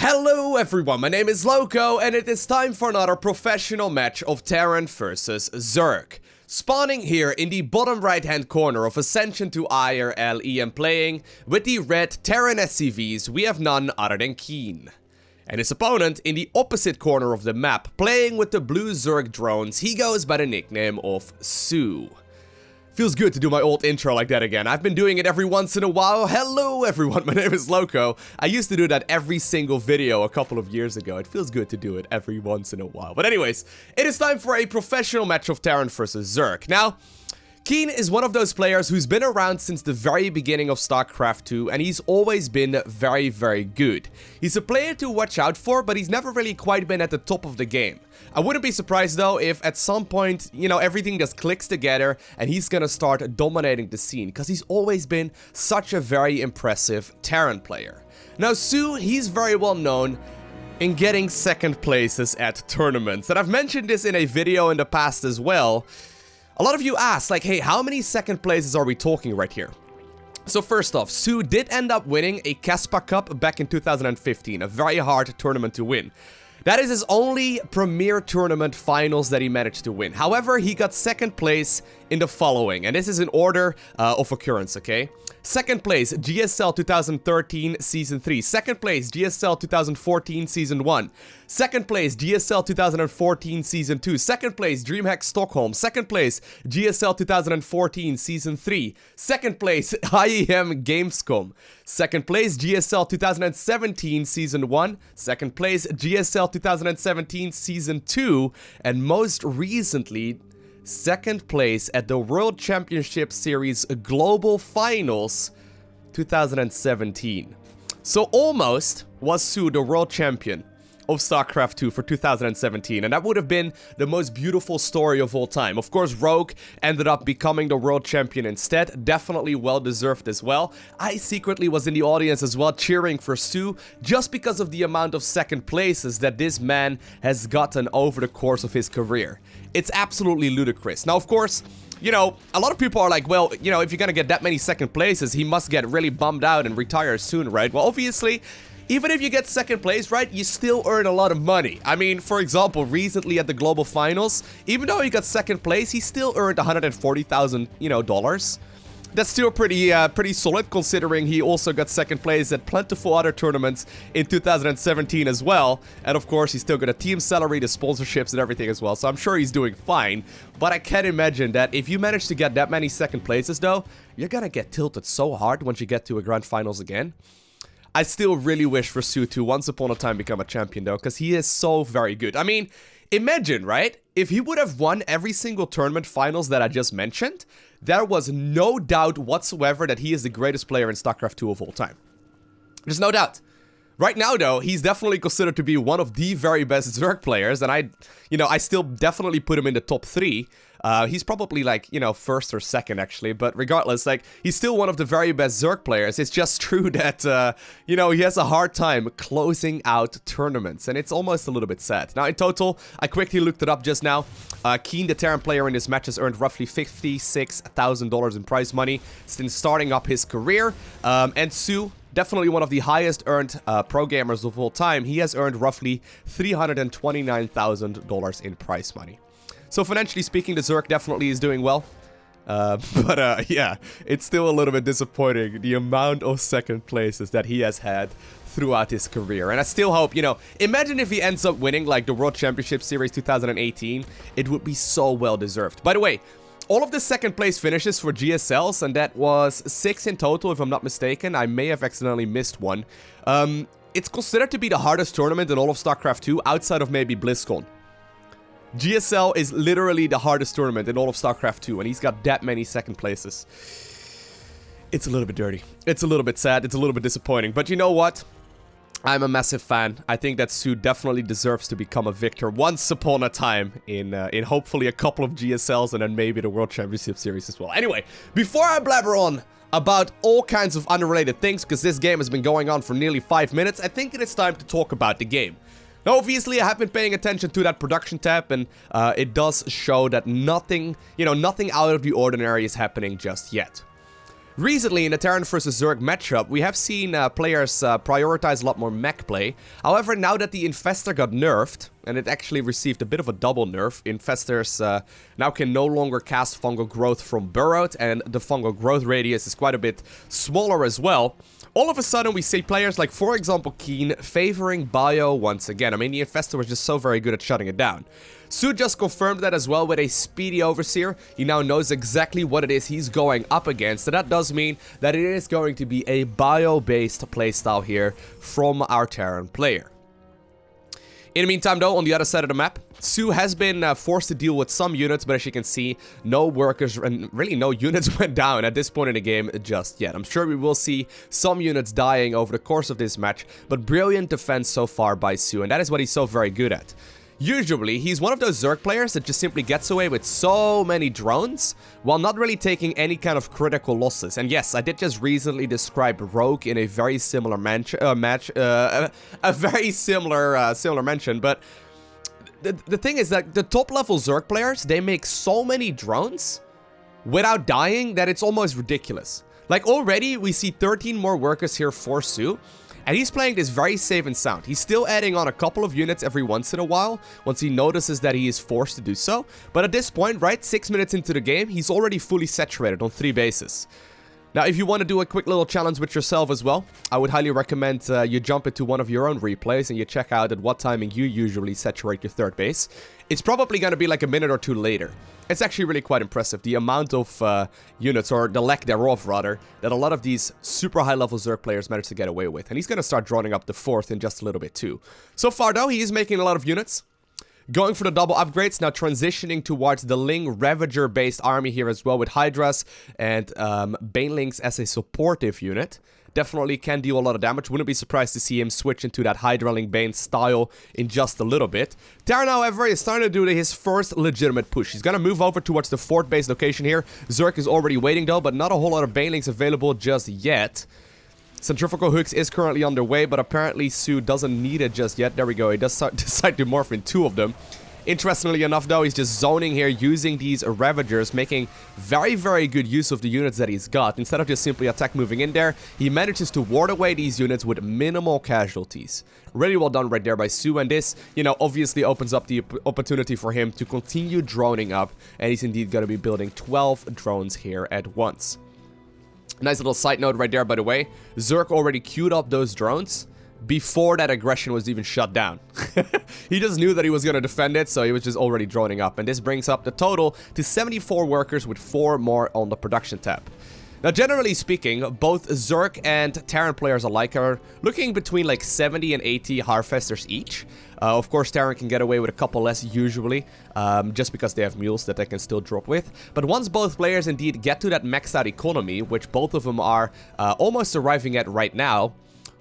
Hello everyone, my name is Loko, and it is time for another professional match of Terran versus Zerg. Spawning here in the bottom right hand corner of Ascension to IRLE and playing with the red Terran SCVs, we have none other than Keen. And his opponent in the opposite corner of the map, playing with the blue Zerg drones, he goes by the nickname of Sue. Feels good to do my old intro like that again. I've been doing it every once in a while. Hello everyone, my name is Loko. I used to do that every single video a couple of years ago. It feels good to do it every once in a while. But anyways, it is time for a professional match of Terran versus Zerg. Now, Keen is one of those players who's been around since the very beginning of StarCraft 2, and he's always been very, very good. He's a player to watch out for, but he's never really quite been at the top of the game. I wouldn't be surprised though if at some point, everything just clicks together and he's gonna start dominating the scene, because he's always been such a very impressive Terran player. Now Sue, he's very well known in getting second places at tournaments, and I've mentioned this in a video in the past as well. A lot of you asked, like, hey, how many second places are we talking right here? So first off, Sue did end up winning a Caspa Cup back in 2015, a very hard tournament to win. That is his only premier tournament finals that he managed to win. However, he got second place in the following, and this is in order of occurrence, okay? Second place, GSL 2013 Season 3. Second place, GSL 2014 Season 1. Second place, GSL 2014 Season 2. Second place, DreamHack Stockholm. Second place, GSL 2014 Season 3. Second place, IEM Gamescom. Second place, GSL 2017 Season 1. Second place, GSL 2017 Season 2. And most recently, second place at the World Championship Series Global Finals 2017. So almost was Sue the world champion of StarCraft 2 for 2017, and that would have been the most beautiful story of all time. Of course, Rogue ended up becoming the world champion instead, definitely well deserved as well. I secretly was in the audience as well, cheering for Sue, just because of the amount of second places that this man has gotten over the course of his career. It's absolutely ludicrous. Now, of course, a lot of people are like, well, if you're gonna get that many second places, he must get really bummed out and retire soon, right? Well, obviously, even if you get second place, right, you still earn a lot of money. I mean, for example, recently at the Global Finals, even though he got second place, he still earned $140,000, dollars. That's still pretty solid, considering he also got second place at plentiful other tournaments in 2017 as well. And of course, he's still got a team salary, the sponsorships and everything as well. So I'm sure he's doing fine. But I can imagine that if you manage to get that many second places though, you're gonna get tilted so hard once you get to a grand finals again. I still really wish for Sue to once upon a time become a champion though, because he is so very good. I mean, imagine, right? If he would have won every single tournament finals that I just mentioned, there was no doubt whatsoever that he is the greatest player in StarCraft 2 of all time. There's no doubt. Right now, though, he's definitely considered to be one of the very best Zerg players, and I still definitely put him in the top 3. He's probably like, first or second actually, but regardless, like, he's still one of the very best Zerg players. It's just true that, he has a hard time closing out tournaments, and it's almost a little bit sad. Now, in total, I quickly looked it up just now. Keen, the Terran player in this match, has earned roughly $56,000 in prize money since starting up his career, and Sue, definitely one of the highest earned pro gamers of all time, he has earned roughly $329,000 in prize money. So financially speaking, the Zerg definitely is doing well. But yeah, it's still a little bit disappointing, the amount of second places that he has had throughout his career. And I still hope, imagine if he ends up winning like the World Championship Series 2018, it would be so well deserved. By the way, all of the second place finishes for GSLs, and that was 6 in total if I'm not mistaken. I may have accidentally missed one. It's considered to be the hardest tournament in all of StarCraft 2 outside of maybe BlizzCon. GSL is literally the hardest tournament in all of StarCraft 2, and he's got that many second places. It's a little bit dirty. It's a little bit sad. It's a little bit disappointing. But you know what? I'm a massive fan. I think that Sue definitely deserves to become a victor once upon a time in hopefully a couple of GSLs and then maybe the World Championship Series as well. Anyway, before I blabber on about all kinds of unrelated things, because this game has been going on for nearly 5 minutes, I think it is time to talk about the game. Now, obviously, I have been paying attention to that production tab, and it does show that nothing out of the ordinary is happening just yet. Recently, in the Terran versus Zerg matchup, we have seen players prioritize a lot more mech play. However, now that the Infestor got nerfed, and it actually received a bit of a double nerf, Infestors now can no longer cast fungal growth from burrowed, and the fungal growth radius is quite a bit smaller as well. All of a sudden, we see players like, for example, Keen favoring Bio once again. I mean, the Infestor was just so very good at shutting it down. Su just confirmed that as well with a speedy Overseer. He now knows exactly what it is he's going up against. So that does mean that it is going to be a bio-based playstyle here from our Terran player. In the meantime, though, on the other side of the map, Su has been forced to deal with some units, but as you can see, no workers and really no units went down at this point in the game just yet. I'm sure we will see some units dying over the course of this match, but brilliant defense so far by Su, and that is what he's so very good at. Usually, he's one of those Zerg players that just simply gets away with so many drones while not really taking any kind of critical losses. And yes, I did just recently describe Rogue in a very similar similar mention, but the thing is that the top level Zerg players, they make so many drones without dying that it's almost ridiculous. Like already, we see 13 more workers here for Su. And he's playing this very safe and sound. He's still adding on a couple of units every once in a while, once he notices that he is forced to do so. But at this point, right, 6 minutes into the game, he's already fully saturated on 3 bases. Now, if you want to do a quick little challenge with yourself as well, I would highly recommend you jump into one of your own replays and you check out at what timing you usually saturate your 3rd base. It's probably going to be like a minute or 2 later. It's actually really quite impressive, the amount of units, or the lack thereof rather, that a lot of these super high-level Zerg players manage to get away with. And he's going to start droning up the 4th in just a little bit too. So far though, he is making a lot of units. Going for the double upgrades, now transitioning towards the Ling Ravager-based army here as well, with Hydras and Banelings as a supportive unit. Definitely can deal a lot of damage. Wouldn't be surprised to see him switch into that Hydraling Bane style in just a little bit. Terran, however, is starting to do his first legitimate push. He's going to move over towards the 4th base location here. Zerg is already waiting though, but not a whole lot of Banelings available just yet. Centrifugal hooks is currently underway, but apparently Su doesn't need it just yet. There we go. He does decide to morph in 2 of them. Interestingly enough, though, he's just zoning here, using these Ravagers, making very, very good use of the units that he's got. Instead of just simply attack moving in there, he manages to ward away these units with minimal casualties. Really well done right there by Su, and this, you know, obviously opens up the opportunity for him to continue droning up, and he's indeed going to be building 12 drones here at once. Nice little side note right there, by the way. Zerg already queued up those drones before that aggression was even shut down. He just knew that he was going to defend it, so he was just already droning up. And this brings up the total to 74 workers with 4 more on the production tab. Now, generally speaking, both Zerg and Terran players alike are looking between like 70 and 80 Harvesters each. Of course, Terran can get away with a couple less usually, just because they have mules that they can still drop with. But once both players indeed get to that maxed out economy, which both of them are almost arriving at right now,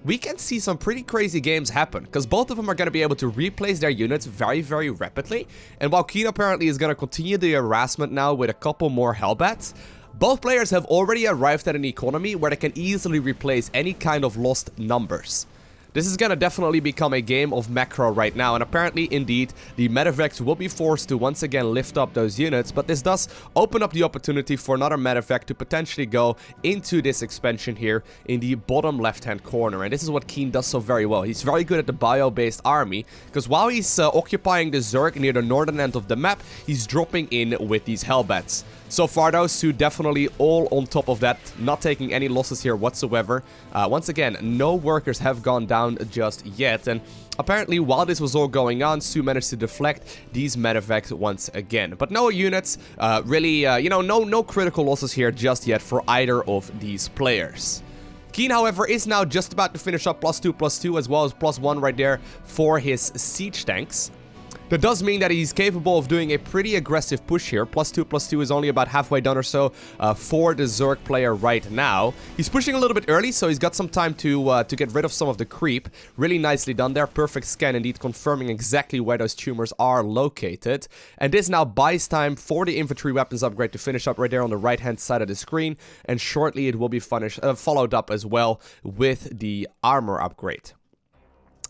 we can see some pretty crazy games happen, because both of them are going to be able to replace their units very, very rapidly. And while Keen apparently is going to continue the harassment now with a couple more Hellbats, both players have already arrived at an economy where they can easily replace any kind of lost numbers. This is gonna definitely become a game of macro right now, and apparently, indeed, the medevacs will be forced to once again lift up those units, but this does open up the opportunity for another medevac to potentially go into this expansion here in the bottom left-hand corner, and this is what Keen does so very well. He's very good at the bio-based army, because while he's occupying the Zerg near the northern end of the map, he's dropping in with these Hellbats. So far though, Su definitely all on top of that, not taking any losses here whatsoever. Once again, no workers have gone down just yet, and apparently while this was all going on, Su managed to deflect these medevacs once again. But no units, really, you know, no critical losses here just yet for either of these players. Keen, however, is now just about to finish up +2/+2 as well as +1 right there for his siege tanks. That does mean that he's capable of doing a pretty aggressive push here. +2/+2 is only about halfway done or so for the Zerg player right now. He's pushing a little bit early, so he's got some time to get rid of some of the creep. Really nicely done there. Perfect scan indeed, confirming exactly where those tumors are located. And this now buys time for the infantry weapons upgrade to finish up right there on the right-hand side of the screen. And shortly it will be followed up as well with the armor upgrade.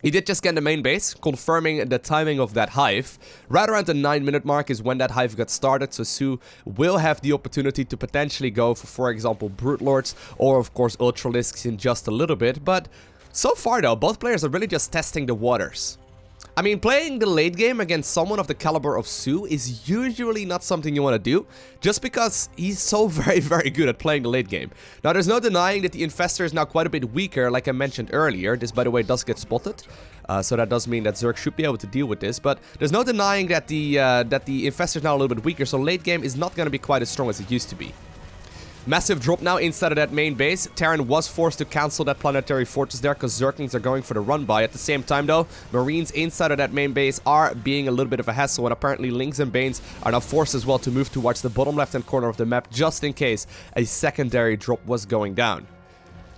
He did just get the main base, confirming the timing of that hive. Right around the 9-minute mark is when that hive got started, so Su will have the opportunity to potentially go for example, Brute Lords, or of course Ultralisks in just a little bit. But so far though, both players are really just testing the waters. I mean, playing the late game against someone of the caliber of Su is usually not something you want to do, just because he's so very good at playing the late game. Now, there's no denying that the Infestor is now quite a bit weaker, like I mentioned earlier. This, by the way, does get spotted, so that does mean that Zerg should be able to deal with this. But there's no denying that the Infestor is now a little bit weaker, so late game is not going to be quite as strong as it used to be. Massive drop now inside of that main base. Terran was forced to cancel that planetary fortress there because Zerglings are going for the run by. At the same time though, Marines inside of that main base are being a little bit of a hassle, and apparently Lings and Banes are now forced as well to move towards the bottom left hand corner of the map just in case a secondary drop was going down.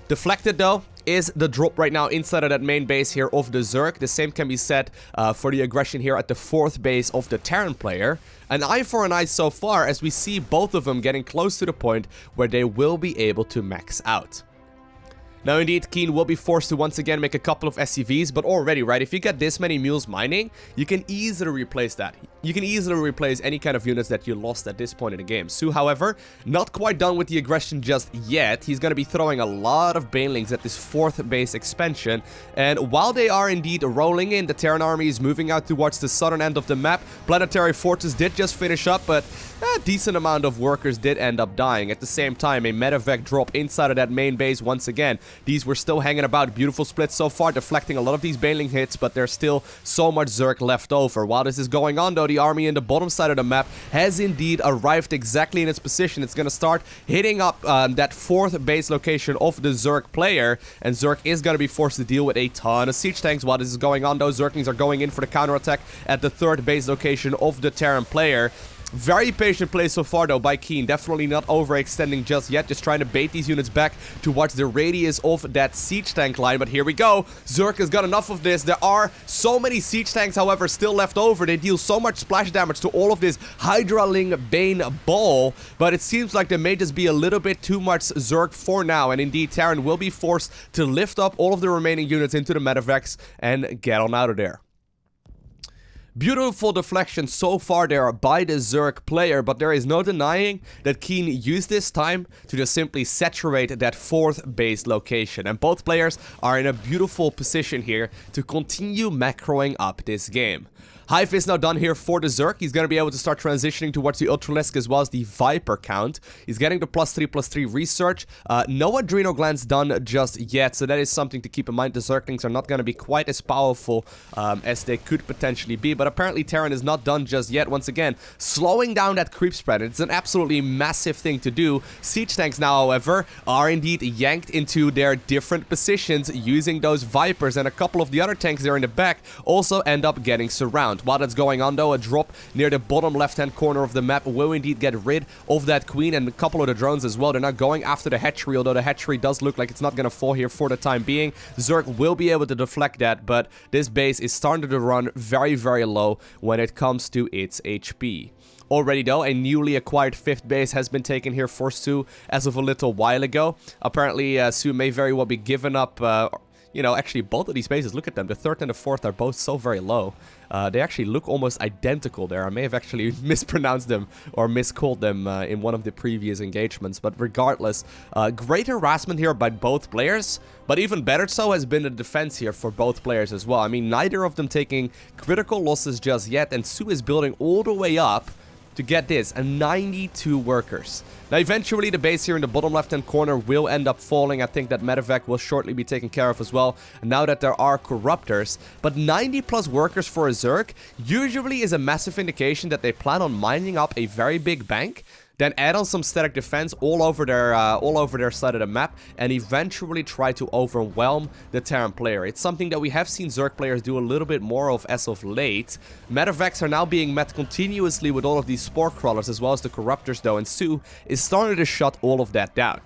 Deflected though is the drop right now inside of that main base here of the Zerg. The same can be said for the aggression here at the 4th base of the Terran player. An eye for an eye so far, as we see both of them getting close to the point where they will be able to max out. Now indeed, Keen will be forced to once again make a couple of SCVs, but already, right, if you get this many mules mining, you can easily replace that. You can easily replace any kind of units that you lost at this point in the game. Su, however, not quite done with the aggression just yet. He's going to be throwing a lot of Banelings at this 4th base expansion, and while they are indeed rolling in, the Terran army is moving out towards the southern end of the map. Planetary Fortress did just finish up, but a decent amount of workers did end up dying. At the same time, a medevac drop inside of that main base once again. These were still hanging about. Beautiful splits so far, deflecting a lot of these Baneling hits, but there's still so much Zerg left over. While this is going on though, the army in the bottom side of the map has indeed arrived exactly in its position. It's going to start hitting up that 4th base location of the Zerg player, and Zerg is going to be forced to deal with a ton of siege tanks. While this is going on though, Zerglings are going in for the counterattack at the 3rd base location of the Terran player. Very patient play so far though by Keen, definitely not overextending just yet, just trying to bait these units back towards the radius of that siege tank line. But here we go, Zerg has got enough of this. There are so many siege tanks however still left over. They deal so much splash damage to all of this Hydraling Bane ball, but it seems like there may just be a little bit too much Zerg for now, and indeed Terran will be forced to lift up all of the remaining units into the medevacs and get on out of there. Beautiful deflection so far there by the Zerg player, but there is no denying that Keen used this time to just simply saturate that 4th base location. And both players are in a beautiful position here to continue macroing up this game. Hive is now done here for the Zerg. He's going to be able to start transitioning towards the Ultralisk as well as the Viper count. He's getting the +3/+3 research. No Adrenal Glands done just yet, so that is something to keep in mind. The Zerglings are not going to be quite as powerful as they could potentially be, but apparently Terran is not done just yet. Once again, slowing down that creep spread. It's an absolutely massive thing to do. Siege tanks now, however, are indeed yanked into their different positions using those Vipers, and a couple of the other tanks there in the back also end up getting surrounded. While that's going on though, a drop near the bottom left-hand corner of the map will indeed get rid of that queen and a couple of the drones as well. They're not going after the hatchery, although the hatchery does look like it's not going to fall here for the time being. Zerg will be able to deflect that, but this base is starting to run very low when it comes to its HP. Already though, a newly acquired 5th base has been taken here for Su as of a little while ago. Apparently Su may very well be given up, you know, actually both of these bases, look at them, the 3rd and the 4th are both so very low. They actually look almost identical there. I may have actually mispronounced them or miscalled them in one of the previous engagements, but regardless, great harassment here by both players, but even better so has been the defense here for both players as well. I mean, neither of them taking critical losses just yet, and Su is building all the way up to get this, 92 workers. Now eventually the base here in the bottom left hand corner will end up falling. I think that medevac will shortly be taken care of as well, now that there are corruptors. But 90 plus workers for a Zerg usually is a massive indication that they plan on mining up a very big bank, then add on some static defense all over their side of the map, and eventually try to overwhelm the Terran player. It's something that we have seen Zerg players do a little bit more of as of late. Medevacs are now being met continuously with all of these spore crawlers as well as the corruptors though, and Su is starting to shut all of that down.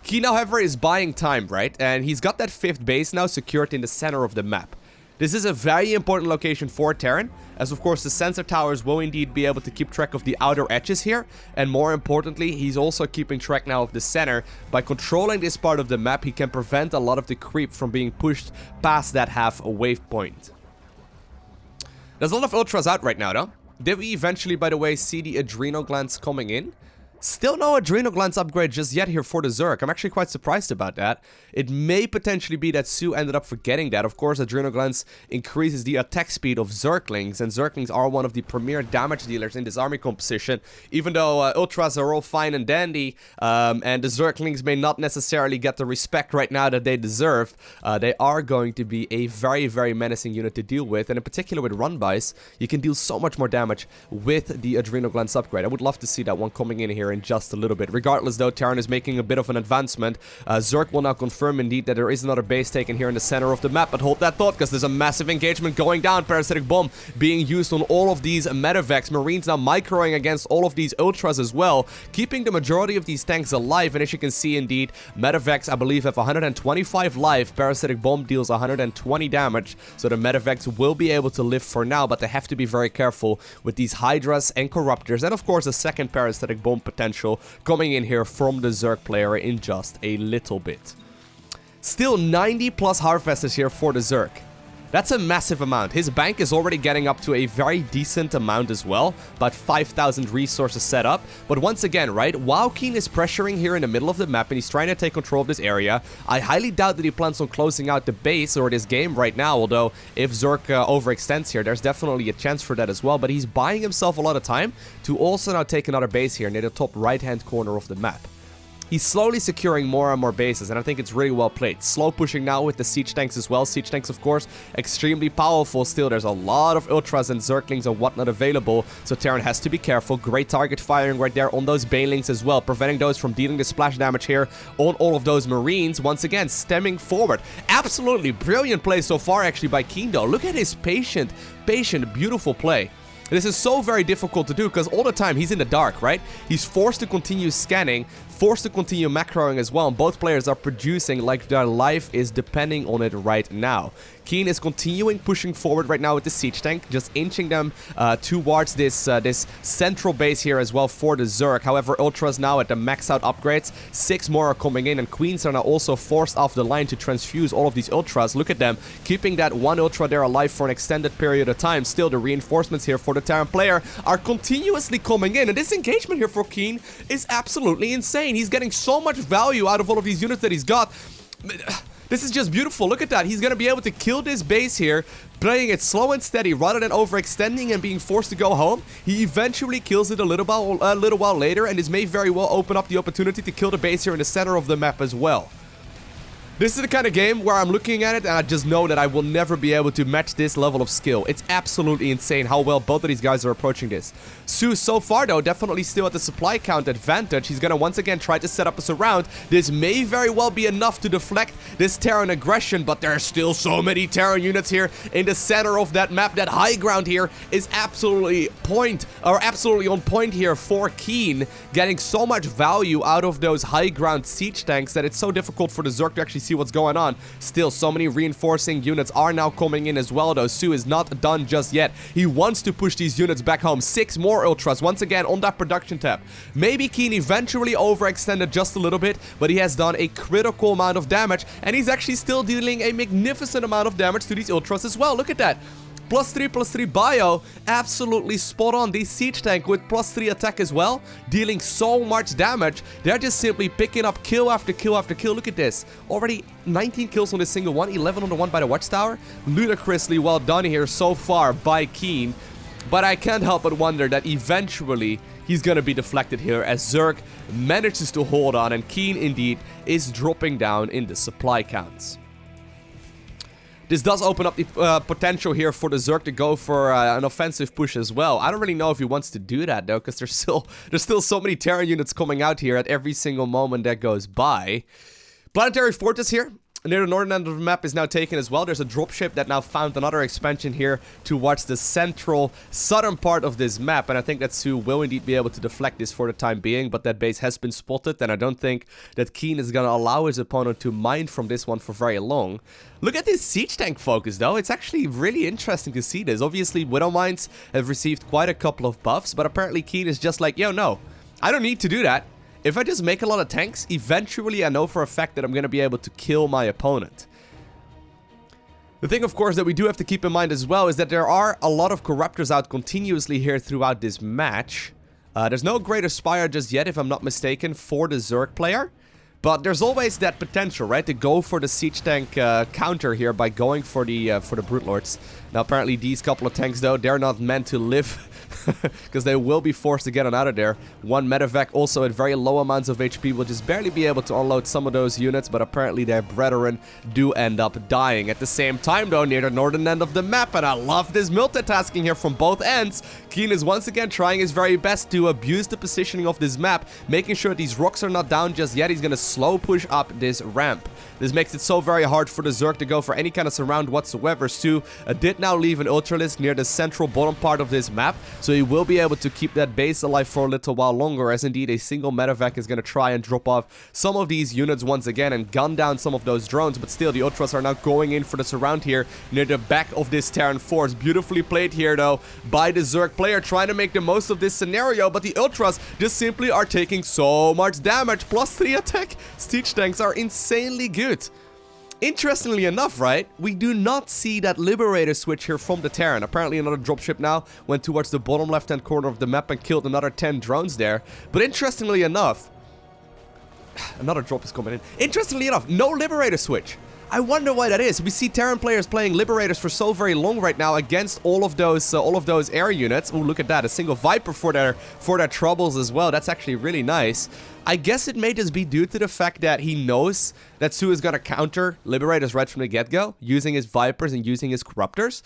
Keen, however, is buying time, right? And he's got that 5th base now secured in the center of the map. This is a very important location for Terran, as of course the sensor towers will indeed be able to keep track of the outer edges here, and more importantly, he's also keeping track now of the center. By controlling this part of the map, he can prevent a lot of the creep from being pushed past that half wave point. There's a lot of ultras out right now though. Did we eventually, by the way, see the adrenal glands coming in? Still no adrenal glands upgrade just yet here for the Zerg. I'm actually quite surprised about that. It may potentially be that Su ended up forgetting that. Of course, adrenal glands increases the attack speed of Zerglings, and Zerglings are one of the premier damage dealers in this army composition. Even though Ultras are all fine and dandy, and the Zerglings may not necessarily get the respect right now that they deserve, they are going to be a very, very menacing unit to deal with. And in particular with run-bys, you can deal so much more damage with the adrenal glands upgrade. I would love to see that one coming in here in just a little bit. Regardless though, Terran is making a bit of an advancement. Zerg will now confirm indeed that there is another base taken here in the center of the map, but hold that thought because there's a massive engagement going down. Parasitic Bomb being used on all of these Medevacs. Marines now microing against all of these Ultras as well, keeping the majority of these tanks alive. And as you can see indeed, Medevacs I believe have 125 life. Parasitic Bomb deals 120 damage, so the Medevacs will be able to live for now, but they have to be very careful with these Hydras and Corruptors, and of course a second Parasitic Bomb potential coming in here from the Zerg player in just a little bit. Still 90 plus harvesters here for the Zerg. That's a massive amount. His bank is already getting up to a very decent amount as well, about 5,000 resources set up. But once again, right, while Keen is pressuring here in the middle of the map and he's trying to take control of this area, I highly doubt that he plans on closing out the base or this game right now, although if Zerg overextends here, there's definitely a chance for that as well. But he's buying himself a lot of time to also now take another base here near the top right-hand corner of the map. He's slowly securing more and more bases, and I think it's really well played. Slow pushing now with the siege tanks as well. Siege tanks, of course, extremely powerful. Still, there's a lot of Ultras and Zerglings and whatnot available, so Terran has to be careful. Great target firing right there on those Banelings as well, preventing those from dealing the splash damage here on all of those Marines. Once again, stemming forward. Absolutely brilliant play so far, actually, by Keen, though. Look at his patient, beautiful play. This is so very difficult to do because all the time he's in the dark, right? He's forced to continue scanning, forced to continue macroing as well, and both players are producing like their life is depending on it right now. Keen is continuing pushing forward right now with the siege tank, just inching them towards this this central base here as well for the Zerg. However, Ultras now at the max out upgrades, 6 more are coming in, and Queens are now also forced off the line to transfuse all of these Ultras. Look at them, keeping that one Ultra there alive for an extended period of time. Still, the reinforcements here for the Terran player are continuously coming in, and this engagement here for Keen is absolutely insane. He's getting so much value out of all of these units that he's got. This is just beautiful. Look at that. He's going to be able to kill this base here, playing it slow and steady rather than overextending and being forced to go home. He eventually kills it a little while later, and this may very well open up the opportunity to kill the base here in the center of the map as well. This is the kind of game where I'm looking at it and I just know that I will never be able to match this level of skill. It's absolutely insane how well both of these guys are approaching this. Su, so far though, definitely still at the supply count advantage. He's gonna once again try to set up a surround. This may very well be enough to deflect this Terran aggression, but there are still so many Terran units here in the center of that map. That high ground here is absolutely on point here for Keen, getting so much value out of those high ground siege tanks that it's so difficult for the Zerg to actually see what's going on. Still, so many reinforcing units are now coming in as well, though. Su is not done just yet. He wants to push these units back home. 6 more Ultras, once again, on that production tab. Maybe Keen eventually overextended just a little bit, but he has done a critical amount of damage, and he's actually still dealing a magnificent amount of damage to these Ultras as well. Look at that. +3/+3 bio, absolutely spot on. The siege tank with +3 attack as well, dealing so much damage. They're just simply picking up kill after kill after kill. Look at this. Already 19 kills on this single one, 11 on the one by the watchtower. Ludicrously well done here so far by Keen. But I can't help but wonder that eventually he's gonna be deflected here as Zerg manages to hold on, and Keen indeed is dropping down in the supply counts. This does open up the potential here for the Zerg to go for an offensive push as well. I don't really know if he wants to do that though, because there's still so many Terran units coming out here at every single moment that goes by. Planetary Fortress here. near the northern end of the map is now taken as well. There's a dropship that now found another expansion here towards the central southern part of this map. And I think that Su will indeed be able to deflect this for the time being. But that base has been spotted. And I don't think that Keen is going to allow his opponent to mine from this one for very long. Look at this siege tank focus though. It's actually really interesting to see this. Obviously, Widow Mines have received quite a couple of buffs. But apparently Keen is just like, yo, no, I don't need to do that. If I just make a lot of tanks, eventually I know for a fact that I'm going to be able to kill my opponent. The thing, of course, that we do have to keep in mind as well is that there are a lot of Corruptors out continuously here throughout this match. There's no Greater Spire just yet, if I'm not mistaken, for the Zerg player. But there's always that potential, right, to go for the siege tank counter here by going for the Brute Lords. Now, apparently, these couple of tanks, though, they're not meant to live because they will be forced to get on out of there. One medevac also at very low amounts of HP will just barely be able to unload some of those units, but apparently their brethren do end up dying. At the same time, though, near the northern end of the map, and I love this multitasking here from both ends, Keen is once again trying his very best to abuse the positioning of this map, making sure these rocks are not down just yet. He's going to slow push up this ramp. This makes it so very hard for the Zerg to go for any kind of surround whatsoever. Su did now leave an Ultralisk near the central bottom part of this map, so he will be able to keep that base alive for a little while longer, as indeed a single medevac is going to try and drop off some of these units once again and gun down some of those drones. But still, the Ultras are now going in for the surround here near the back of this Terran force. Beautifully played here, though, by the Zerg player, trying to make the most of this scenario. But the Ultras just simply are taking so much damage. +3 attack. Siege tanks are insanely good. Interestingly enough, right, we do not see that Liberator switch here from the Terran. Apparently another dropship now went towards the bottom left-hand corner of the map and killed another 10 drones there. But interestingly enough, another drop is coming in. Interestingly enough, no Liberator switch. I wonder why that is. We see Terran players playing Liberators for so very long right now against all of those air units. Oh, look at that. A single Viper for their troubles as well. That's actually really nice. I guess it may just be due to the fact that he knows that Su is going to counter Liberators right from the get-go, using his Vipers and using his Corruptors.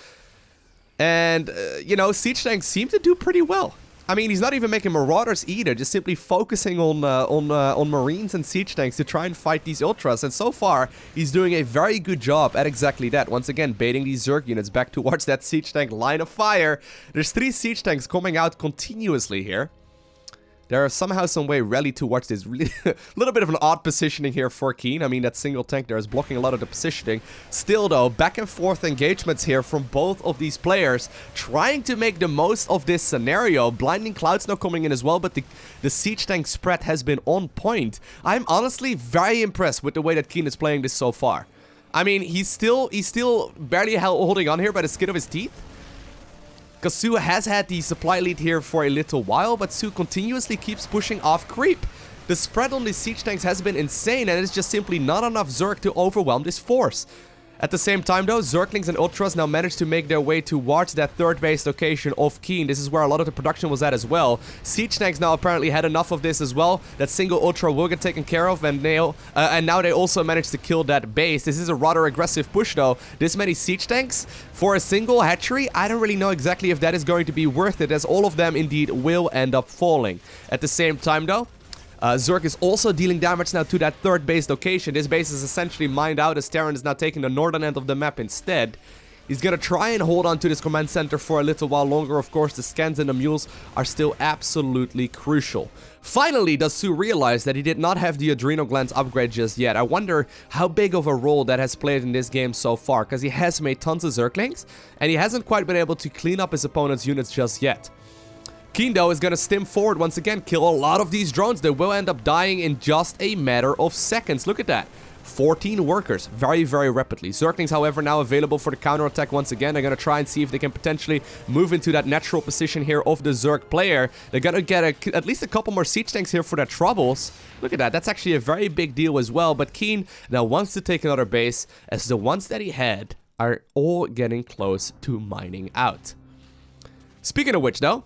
And, you know, Siege Tanks seem to do pretty well. I mean, he's not even making Marauders either, just simply focusing on Marines and Siege Tanks to try and fight these Ultras. And so far, he's doing a very good job at exactly that. Once again, baiting these Zerg units back towards that Siege Tank line of fire. There's 3 Siege Tanks coming out continuously here. They're somehow, some way rallied towards this really little bit of an odd positioning here for Keen. I mean, that single tank there is blocking a lot of the positioning. Still, though, back and forth engagements here from both of these players, trying to make the most of this scenario. Blinding Clouds now coming in as well, but the siege tank spread has been on point. I'm honestly very impressed with the way that Keen is playing this so far. I mean, he's still barely holding on here by the skin of his teeth. Because Su has had the supply lead here for a little while, but Su continuously keeps pushing off creep. The spread on these siege tanks has been insane, and it's just simply not enough Zerg to overwhelm this force. At the same time, though, Zerglings and Ultras now managed to make their way towards that third base location of Keen. This is where a lot of the production was at as well. Siege tanks now apparently had enough of this as well. That single Ultra will get taken care of, and now they also managed to kill that base. This is a rather aggressive push, though. This many siege tanks for a single hatchery, I don't really know exactly if that is going to be worth it, as all of them indeed will end up falling. At the same time, though, Zerg is also dealing damage now to that third base location. This base is essentially mined out, as Terran is now taking the northern end of the map instead. He's gonna try and hold on to this command center for a little while longer. Of course, the scans and the mules are still absolutely crucial. Finally, does Su realize that he did not have the adrenal glands upgrade just yet. I wonder how big of a role that has played in this game so far, because he has made tons of Zerglings, and he hasn't quite been able to clean up his opponent's units just yet. Keen, though, is going to stim forward once again, kill a lot of these drones. They will end up dying in just a matter of seconds. Look at that. 14 workers, very, very rapidly. Zerglings, however, now available for the counterattack once again. They're going to try and see if they can potentially move into that natural position here of the Zerg player. They're going to get at least a couple more siege tanks here for their troubles. Look at that. That's actually a very big deal as well. But Keen now wants to take another base, as the ones that he had are all getting close to mining out. Speaking of which, though,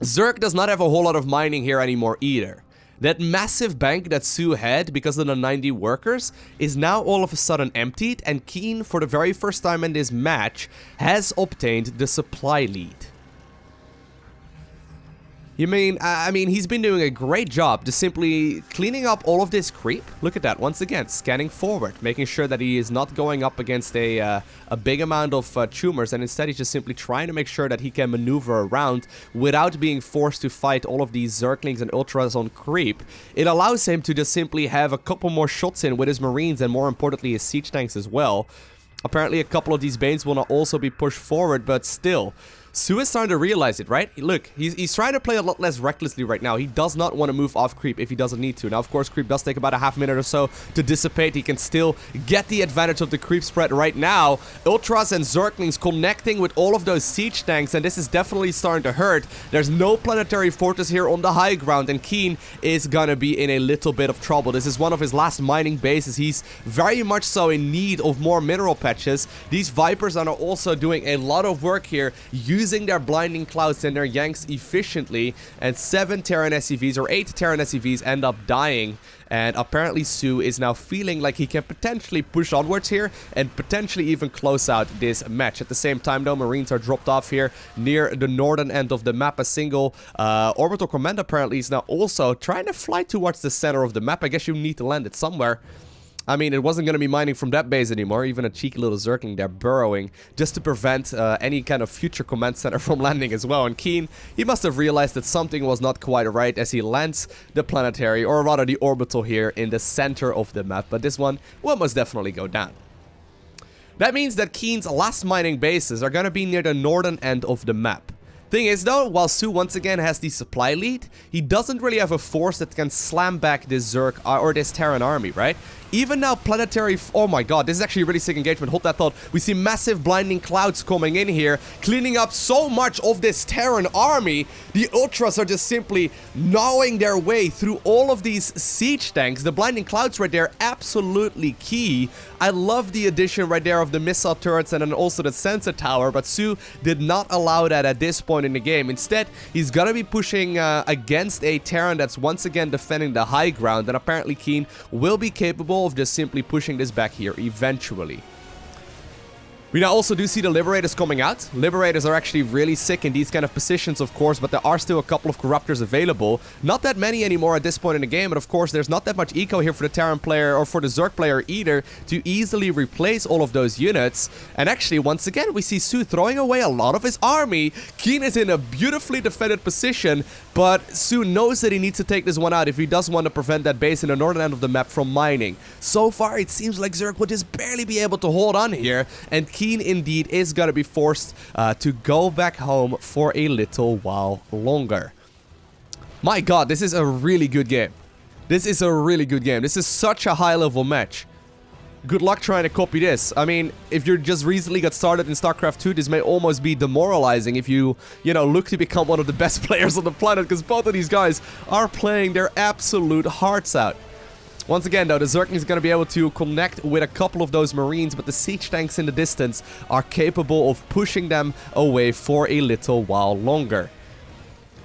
Zerg does not have a whole lot of mining here anymore either. That massive bank that Su had because of the 90 workers is now all of a sudden emptied, and Keen, for the very first time in this match, has obtained the supply lead. I mean, he's been doing a great job just simply cleaning up all of this creep. Look at that, once again, scanning forward, making sure that he is not going up against a big amount of tumors, and instead he's just simply trying to make sure that he can maneuver around without being forced to fight all of these Zerglings and Ultras on creep. It allows him to just simply have a couple more shots in with his Marines and more importantly his siege tanks as well. Apparently a couple of these Banes will not also be pushed forward, but still, Su is starting to realize it, right? Look, he's trying to play a lot less recklessly right now. He does not want to move off creep if he doesn't need to. Now, of course, creep does take about a half minute or so to dissipate. He can still get the advantage of the creep spread right now. Ultras and Zerglings connecting with all of those siege tanks, and this is definitely starting to hurt. There's no planetary fortress here on the high ground, and Keen is gonna be in a little bit of trouble. This is one of his last mining bases. He's very much so in need of more mineral patches. These Vipers are also doing a lot of work here, using their blinding clouds and their yanks efficiently, and 7 Terran SCVs or 8 Terran SCVs end up dying. And apparently Su is now feeling like he can potentially push onwards here and potentially even close out this match. At the same time though, Marines are dropped off here near the northern end of the map. A single orbital command apparently is now also trying to fly towards the center of the map. I guess you need to land it somewhere. I mean, it wasn't going to be mining from that base anymore. Even a cheeky little Zergling there burrowing just to prevent any kind of future command center from landing as well. And Keen, he must have realized that something was not quite right as he lands the planetary, or rather the orbital here in the center of the map. But this one will most definitely go down. That means that Keen's last mining bases are going to be near the northern end of the map. Thing is though, while Su once again has the supply lead, he doesn't really have a force that can slam back this Zerg or this Terran army, right? Even now, planetary... Oh my god, this is actually a really sick engagement. Hold that thought. We see massive blinding clouds coming in here, cleaning up so much of this Terran army. The Ultras are just simply gnawing their way through all of these siege tanks. The blinding clouds right there, absolutely key. I love the addition right there of the missile turrets and then also the sensor tower, but Su did not allow that at this point in the game. Instead, he's gonna be pushing against a Terran that's once again defending the high ground, and apparently Keen will be capable of just simply pushing this back here eventually. We now also do see the Liberators coming out. Liberators are actually really sick in these kind of positions, of course, but there are still a couple of Corruptors available. Not that many anymore at this point in the game, but of course there's not that much eco here for the Terran player or for the Zerg player either to easily replace all of those units. And actually, once again, we see Su throwing away a lot of his army. Keen is in a beautifully defended position, but Su knows that he needs to take this one out if he does want to prevent that base in the northern end of the map from mining. So far, it seems like Zerg will just barely be able to hold on here, and Keen indeed is going to be forced to go back home for a little while longer. My god, this is a really good game. This is a really good game. This is such a high-level match. Good luck trying to copy this. I mean, if you just recently got started in StarCraft 2, this may almost be demoralizing if you know, look to become one of the best players on the planet, because both of these guys are playing their absolute hearts out. Once again, though, the Zergling is going to be able to connect with a couple of those Marines, but the siege tanks in the distance are capable of pushing them away for a little while longer.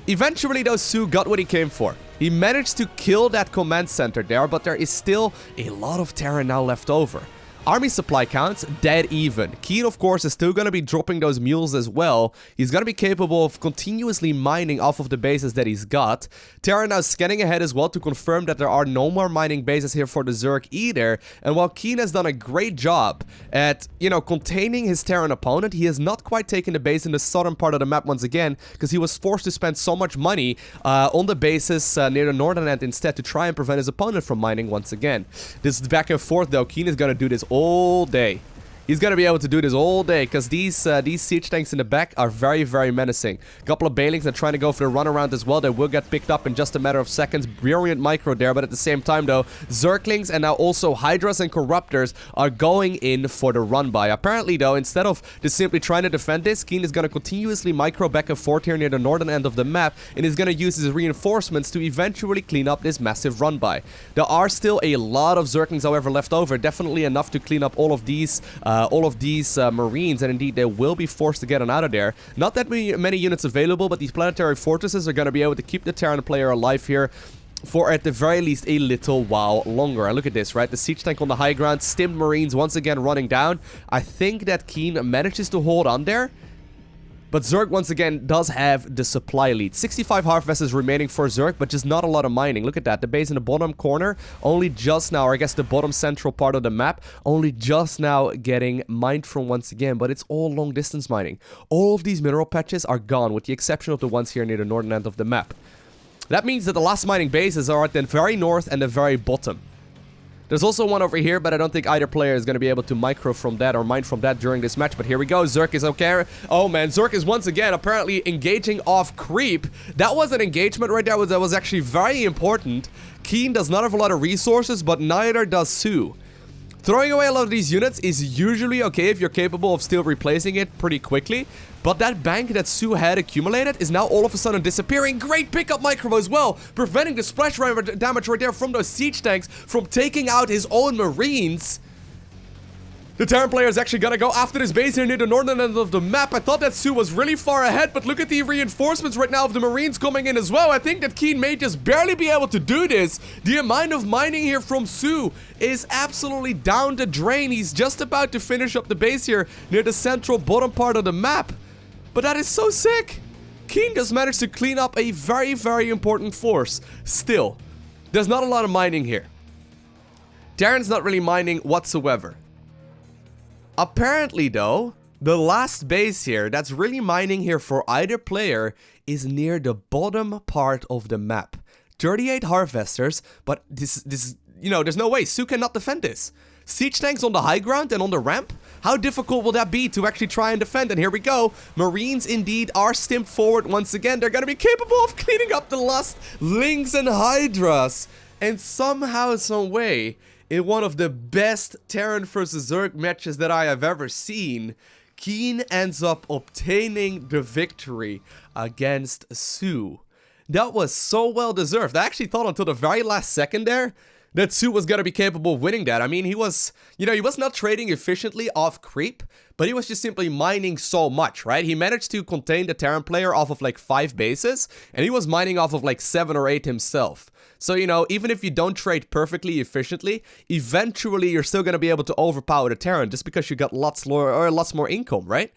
Eventually, though, Su got what he came for. He managed to kill that command center there, but there is still a lot of Terran now left over. Army supply counts dead even. Keen, of course, is still going to be dropping those mules as well. He's going to be capable of continuously mining off of the bases that he's got. Terran now scanning ahead as well to confirm that there are no more mining bases here for the Zerg either. And while Keen has done a great job at, you know, containing his Terran opponent, he has not quite taken the base in the southern part of the map once again, because he was forced to spend so much money on the bases near the northern end instead to try and prevent his opponent from mining once again. This back and forth, though, Keen is going to do this all day. He's going to be able to do this all day, because these siege tanks in the back are very, very menacing. A couple of Banelings are trying to go for the runaround as well. They will get picked up in just a matter of seconds. Brilliant micro there, but at the same time, though, Zerglings and now also Hydras and Corruptors are going in for the run-by. Apparently, though, instead of just simply trying to defend this, Keen is going to continuously micro back and forth here near the northern end of the map, and is going to use his reinforcements to eventually clean up this massive run-by. There are still a lot of Zerglings, however, left over. Definitely enough to clean up all of these Marines, and indeed they will be forced to get on out of there. Not that many units available, but these planetary fortresses are going to be able to keep the Terran player alive here for at the very least a little while longer. And look at this, right? The siege tank on the high ground, stimmed Marines once again running down. I think that Keen manages to hold on there. But Zerg, once again, does have the supply lead. 65 harvesters remaining for Zerg, but just not a lot of mining. Look at that. The base in the bottom corner, only just now, or I guess the bottom central part of the map, only just now getting mined from once again. But it's all long distance mining. All of these mineral patches are gone, with the exception of the ones here near the northern end of the map. That means that the last mining bases are at the very north and the very bottom. There's also one over here, but I don't think either player is going to be able to micro from that or mine from that during this match. But here we go. Zerg is okay. Oh, man. Zerg is once again apparently engaging off creep. That was an engagement right there. That was actually very important. Keen does not have a lot of resources, but neither does Sue. Throwing away a lot of these units is usually okay if you're capable of still replacing it pretty quickly. But that bank that Sue had accumulated is now all of a sudden disappearing. Great pickup micro as well, preventing the splash damage right there from those siege tanks from taking out his own marines. The Terran player is actually gonna go after this base here near the northern end of the map. I thought that Sue was really far ahead, but look at the reinforcements right now of the marines coming in as well. I think that Keen may just barely be able to do this. The amount of mining here from Sue is absolutely down the drain. He's just about to finish up the base here near the central bottom part of the map. But that is so sick. Keen just managed to clean up a very, very important force. Still, there's not a lot of mining here. Terran's not really mining whatsoever. Apparently, though, the last base here that's really mining here for either player is near the bottom part of the map. 38 harvesters, but this you know, there's no way. Sue cannot defend this. Siege tanks on the high ground and on the ramp? How difficult will that be to actually try and defend? And here we go. Marines indeed are stimped forward once again. They're going to be capable of cleaning up the last Lynx and Hydras. And somehow, some way, in one of the best Terran versus Zerg matches that I have ever seen, Keen ends up obtaining the victory against Sue. That was so well deserved. I actually thought until the very last second there that Sue was going to be capable of winning that. I mean, he was not trading efficiently off creep, but he was just simply mining so much, right? He managed to contain the Terran player off of like 5 bases, and he was mining off of like 7 or 8 himself. So, you know, even if you don't trade perfectly efficiently, eventually you're still going to be able to overpower the Terran just because you got lots more income, right?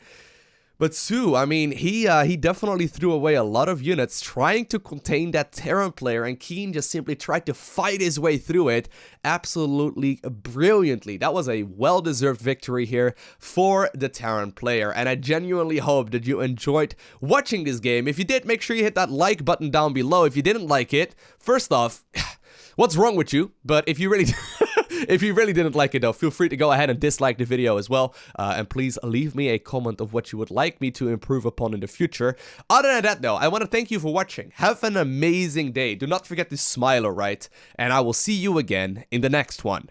But Sue, I mean, he definitely threw away a lot of units trying to contain that Terran player, and Keen just simply tried to fight his way through it absolutely brilliantly. That was a well-deserved victory here for the Terran player, and I genuinely hope that you enjoyed watching this game. If you did, make sure you hit that like button down below. If you didn't like it, first off, what's wrong with you? But if you really... If you really didn't like it though, feel free to go ahead and dislike the video as well. And please leave me a comment of what you would like me to improve upon in the future. Other than that though, I want to thank you for watching. Have an amazing day. Do not forget to smile, alright? And I will see you again in the next one.